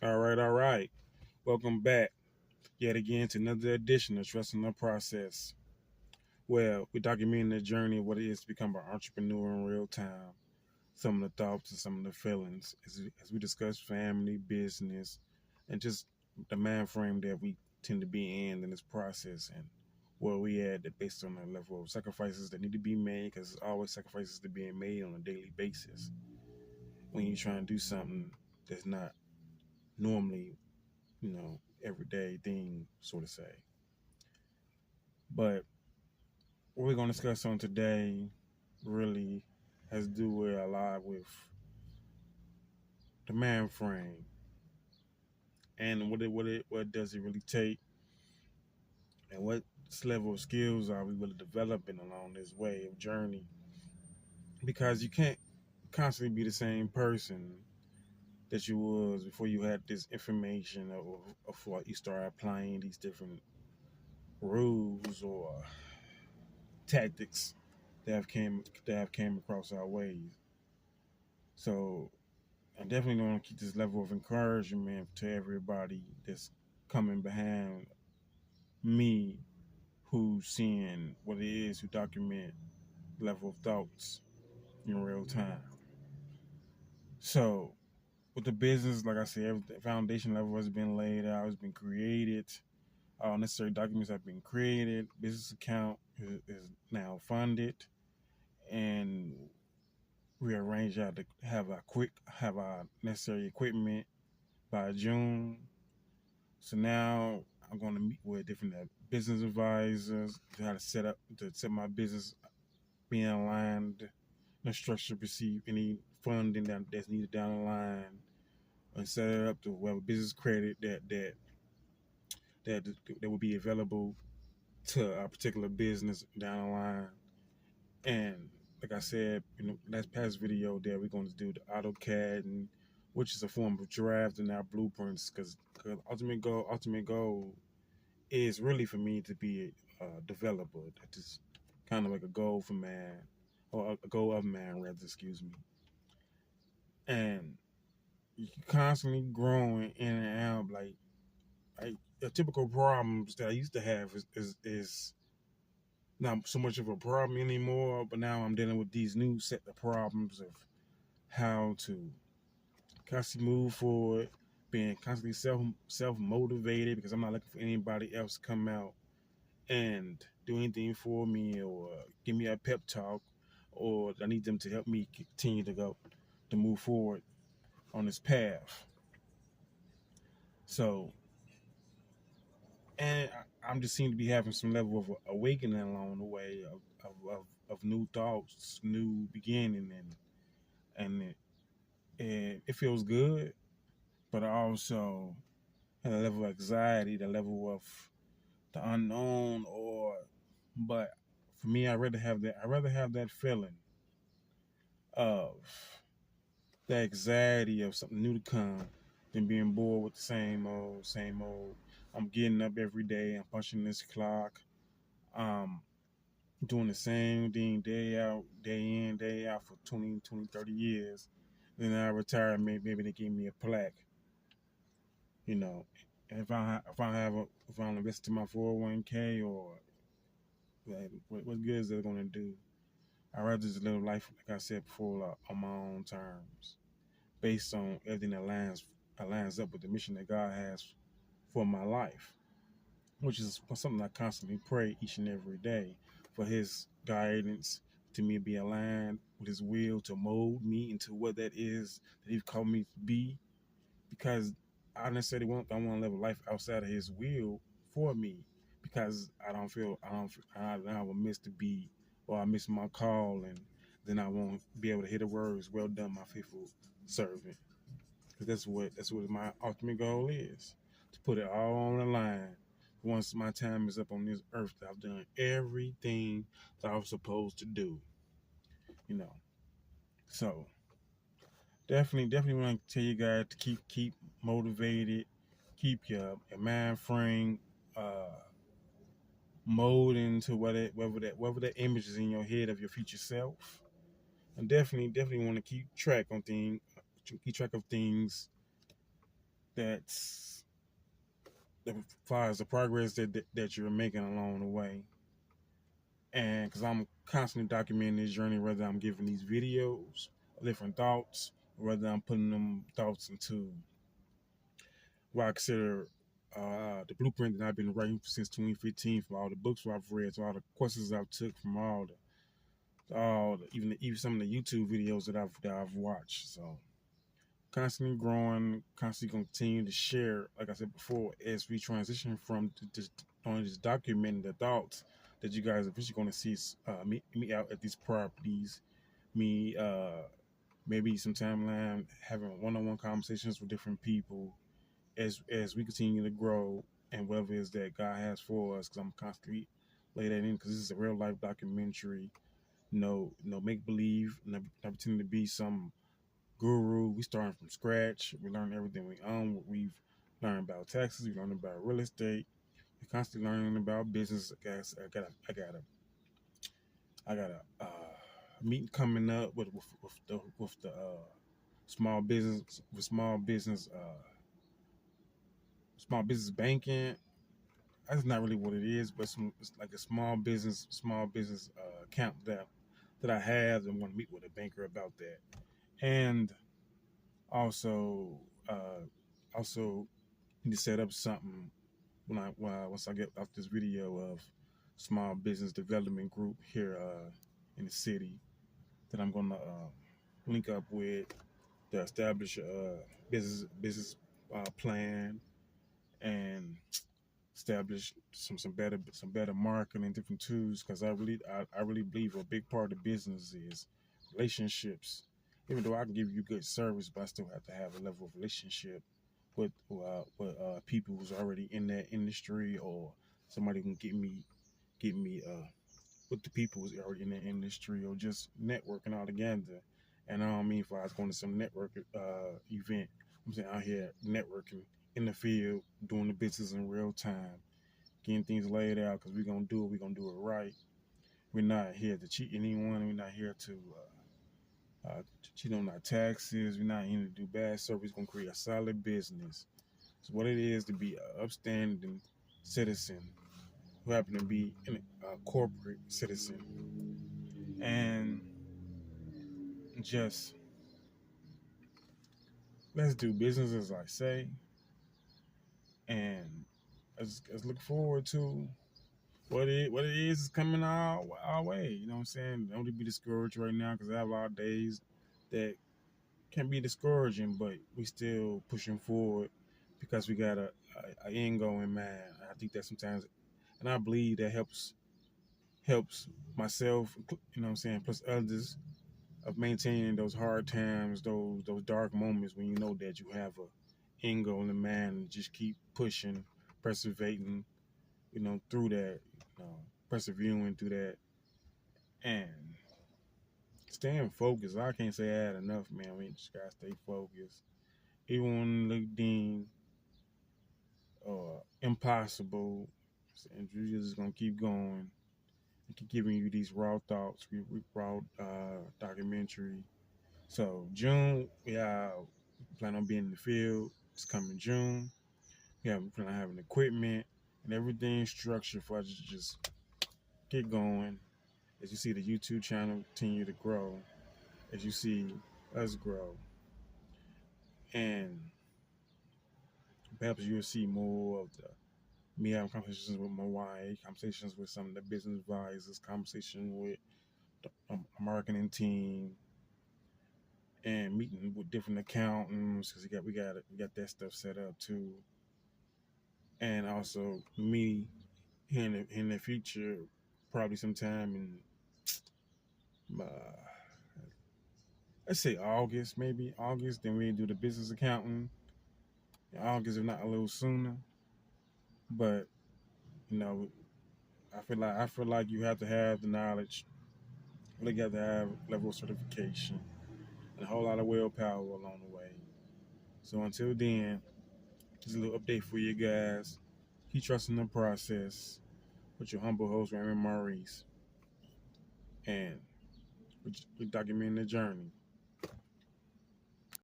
All right. Welcome back yet again to another edition of Trusting the Process. Well, we're documenting the journey of what it is to become an entrepreneur in real time. Some of the thoughts and some of the feelings as we discuss family, business, and just the mind frame that we tend to be in this process and where we at based on the level of sacrifices that need to be made because there's always sacrifices to being made on a daily basis when you're trying to do something that's not normally everyday thing, so to say. But what we're going to discuss on today really has to do with a lot with the man frame and what does it really take and what level of skills are we really developing along this way of journey because you can't constantly be the same person that you was before you had this information or before you start applying these different rules or tactics that have came across our ways. So I'm definitely going to keep this level of encouragement to everybody that's coming behind me, who's seeing what it is to document level of thoughts in real time. So with the business, like I said, the foundation level has been laid out, has been created. All necessary documents have been created. Business account is now funded, and we arrange out to have our necessary equipment by June. So now I'm going to meet with different business advisors to how to set my business being aligned, the structure, receive any funding that's needed down the line, and set it up to have a business credit that that will be available to a particular business down the line. And like I said, last past video there, we're going to do the AutoCAD, and which is a form of drafting our blueprints, because ultimate goal is really for me to be a developer. That is kind of like a goal for man, or a goal of man, rather. Excuse me. And you constantly growing in and out. Like the typical problems that I used to have is not so much of a problem anymore. But now I'm dealing with these new set of problems of how to constantly move forward, being constantly self motivated because I'm not looking for anybody else to come out and do anything for me or give me a pep talk, or I need them to help me continue to move forward on this path. So, and I'm just seem to be having some level of awakening along the way of new thoughts, new beginning, and it feels good, but I also had a level of anxiety, the level of the unknown, but for me, I rather have that feeling of the anxiety of something new to come than being bored with the same old, same old. I'm getting up every day. I'm punching this clock. Um, doing the same thing day out, day in, day out for 20, 20, 30 years. Then I retire, maybe they give me a plaque, you know. And if I invest in my 401k, or like, what good is that going to do? I'd rather just live life, like I said before, on my own terms, based on everything that aligns up with the mission that God has for my life, which is something I constantly pray each and every day for His guidance to me be aligned with His will to mold me into what that is that He's called me to be. Because I necessarily don't want to live a life outside of His will for me, because I will miss the beat, or I miss my call, and then I won't be able to hear the words, "Well done, my faithful servant." Because that's what my ultimate goal is, to put it all on the line. Once my time is up on this earth, that I've done everything that I was supposed to do. You know, so definitely want to tell you guys to keep motivated, keep your mind frame molding to whatever that image is in your head of your future self, and definitely want to keep track of things that's as far as the progress that you're making along the way. And because I'm constantly documenting this journey, whether I'm giving these videos, different thoughts, or whether I'm putting them thoughts into what I consider the blueprint that I've been writing since 2015, from all the books I've read, to all the courses I've took, from even some of the YouTube videos that I've watched. So constantly growing, constantly continue to share. Like I said before, as we transition from just on just documenting the thoughts that you guys are eventually going to see me out at these properties, me maybe some timeline having one-on-one conversations with different people as we continue to grow and whatever it is that God has for us. Because I'm constantly lay that in, because this is a real life documentary. No make believe. Never pretending to be some guru. We starting from scratch. We learn everything we own. We've learned about taxes. We learned about real estate. We're constantly learning about business. I got a meeting coming up with the small business banking. That's not really what it is, but it's like a small business account that I have, and want to meet with a banker about that. And also uh also need to set up something once I get off this video of small business development group here in the city that I'm gonna link up with to establish a business plan, and establish some better marketing, different tools, because I really believe a big part of business is relationships. Even though I can give you good service, but I still have to have a level of relationship with people who's already in that industry, or somebody who can get me with the people who's already in that industry, or just networking all together. And I don't mean if I was going to some network event. I'm saying out here networking in the field, doing the business in real time, getting things laid out, because we're gonna do it right. We're not here to cheat anyone. We're not here to cheat on our taxes. We're not here to do bad service. We're gonna create a solid business. It's what it is to be an upstanding citizen who happen to be a corporate citizen, and just let's do business as I say, and let's look forward to what it is coming our way. You know what I'm saying? Don't be discouraged right now, because I have our days that can be discouraging, but we still pushing forward because we got a end goal in mind. I think that sometimes, and I believe that helps myself. You know what I'm saying? Plus others, of maintaining those hard times, those dark moments when you know that you have a end goal in mind, and just keep pushing, perseverating, through that, persevering through that, and staying focused. I can't say I had enough, man. We just gotta stay focused, even when it look deemed impossible. And you're just gonna keep going and keep giving you these raw thoughts, raw documentary. So June, we plan on being in the field. It's coming June. We plan on having equipment and everything structured for us to just get going. As you see the YouTube channel continue to grow, as you see us grow, and perhaps you'll see more of me having conversations with my wife, conversations with some of the business advisors, conversation with the marketing team, and meeting with different accountants, because we got that stuff set up too. And also me in the future, probably sometime in let's say August, maybe August. Then we do the business accounting in August, if not a little sooner. But you know, I feel like you have to have the knowledge. You have to have level of certification and a whole lot of willpower along the way. So until then, just a little update for you guys. Keep trusting the process. With your humble host, Raymond Maurice, and we're documenting the journey.